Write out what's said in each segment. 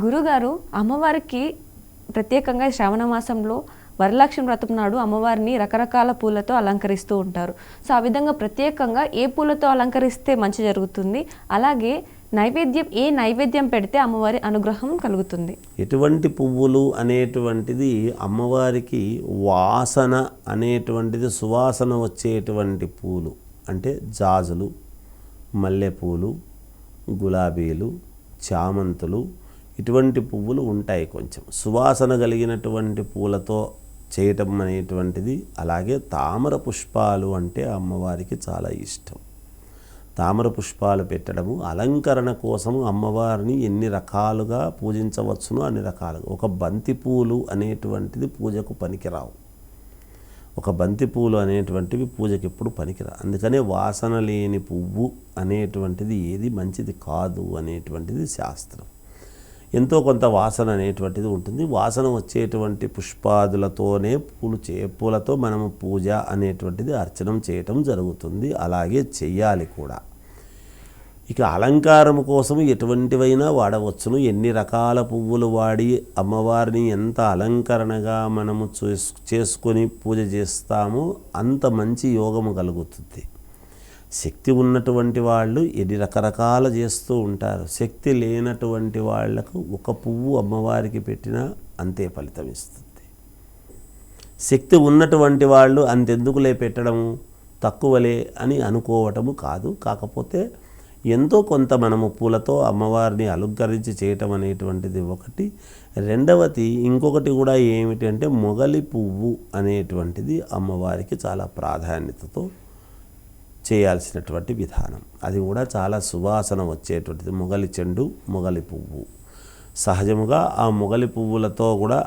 గురుగారు అమ్మవారికి ప్రత్యేకంగా శ్రావణ మాసంలో వరలక్ష్మి వ్రతం నాడు అమ్మవారిని రకరకాల పూలతో అలంకరిస్తూ ఉంటారు. సో ఆ విధంగా ప్రత్యేకంగా ఏ పూలతో అలంకరిస్తే మంచి జరుగుతుంది, అలాగే ఏ నైవేద్యం పెడితే అమ్మవారి అనుగ్రహం కలుగుతుంది? ఎటువంటి పువ్వులు అనేటువంటిది అమ్మవారికి వాసన అనేటువంటిది, సువాసన వచ్చేటువంటి పూలు అంటే జాజులు, మల్లెపూలు, గులాబీలు, చామంతులు, ఇటువంటి పువ్వులు ఉంటాయి. కొంచెం సువాసన కలిగినటువంటి పూలతో చేయటం అనేటువంటిది. అలాగే తామర పుష్పాలు అంటే అమ్మవారికి చాలా ఇష్టం. తామర పుష్పాలు పెట్టడము అలంకరణ కోసము అమ్మవారిని ఎన్ని రకాలుగా పూజించవచ్చునో అన్ని రకాలుగా. ఒక బంతి పూలు అనేటువంటిది పూజకు పనికిరావు. ఒక బంతి పూలు అనేటువంటివి పూజకి ఎప్పుడు పనికిరావు. అందుకనే వాసన లేని పువ్వు అనేటువంటిది ఏది మంచిది కాదు అనేటువంటిది శాస్త్రం. ఎంతో కొంత వాసన అనేటువంటిది ఉంటుంది. వాసన వచ్చేటువంటి పుష్పాదులతోనే పూలతో మనము పూజ అనేటువంటిది అర్చనం చేయటం జరుగుతుంది. అలాగే చెయ్యాలి కూడా. ఇక అలంకారం కోసం ఎటువంటివైనా వాడవచ్చును. ఎన్ని రకాల పువ్వులు వాడి అమ్మవారిని ఎంత అలంకరణగా మనము చేసుకొని పూజ చేస్తామో అంత మంచి యోగము కలుగుతుంది. శక్తి ఉన్నటువంటి వాళ్ళు ఎన్ని రకరకాల చేస్తూ ఉంటారు. శక్తి లేనటువంటి వాళ్లకు ఒక పువ్వు అమ్మవారికి పెట్టినా అంతే ఫలితం ఇస్తుంది. శక్తి ఉన్నటువంటి వాళ్ళు అంతెందుకులే పెట్టడము, తక్కువలే అని అనుకోవటము కాదు. కాకపోతే ఎంతో కొంత మనము పూలతో అమ్మవారిని అలంకరించి చేయటం అనేటువంటిది ఒకటి. రెండవది ఇంకొకటి కూడా ఏమిటి అంటే మొగలి పువ్వు అనేటువంటిది అమ్మవారికి చాలా ప్రాధాన్యతతో చేయాల్సినటువంటి విధానం. అది కూడా చాలా సువాసన వచ్చేటువంటిది. మొగలి చెండు, మొగలి పువ్వు సహజముగా ఆ మొగలి పువ్వులతో కూడా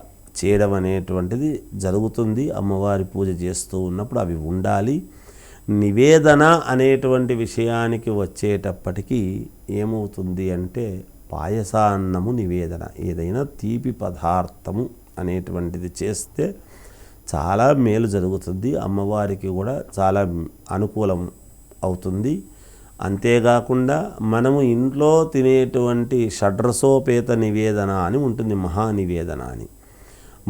చేయడం అనేటువంటిది జరుగుతుంది. అమ్మవారి పూజ చేస్తూ ఉన్నప్పుడు అవి ఉండాలి. నివేదన అనేటువంటి విషయానికి వచ్చేటప్పటికీ ఏమవుతుంది అంటే పాయసాన్నము నివేదన. ఏదైనా తీపి పదార్థము అనేటువంటిది చేస్తే చాలా మేలు జరుగుతుంది. అమ్మవారికి కూడా చాలా అనుకూలం అవుతుంది. అంతేకాకుండా మనము ఇంట్లో తినేటువంటి షడ్రసోపేత నివేదన అని ఉంటుంది, మహానివేదన అని.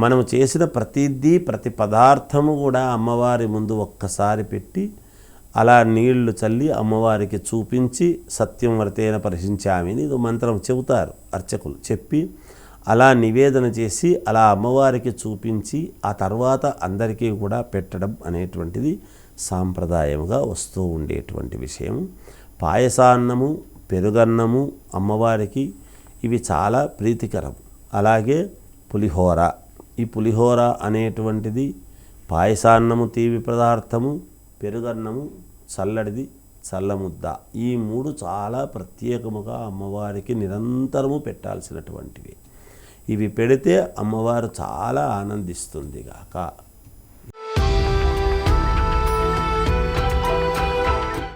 మనము చేసిన ప్రతి పదార్థము కూడా అమ్మవారి ముందు ఒక్కసారి పెట్టి అలా నీళ్లు చల్లి అమ్మవారికి చూపించి సత్యం వర్తేన పరిశించామి అని ఇది మంత్రం చెబుతారు అర్చకులు. చెప్పి అలా నివేదన చేసి అలా అమ్మవారికి చూపించి ఆ తర్వాత అందరికీ కూడా పెట్టడం అనేటువంటిది సాంప్రదాయముగా వస్తూ ఉండేటువంటి విషయం. పాయసాన్నము, పెరుగన్నము అమ్మవారికి ఇవి చాలా ప్రీతికరం. అలాగే పులిహోర, ఈ పులిహోర అనేటువంటిది పాయసాన్నము తీపి పదార్థము, పెరుగన్నము చల్లడిది చల్లముద్ద, ఈ మూడు చాలా ప్రత్యేకముగా అమ్మవారికి నిరంతరము పెట్టాల్సినటువంటివి. ఇవి పెడితే అమ్మవారు చాలా ఆనందిస్తుంది గాక.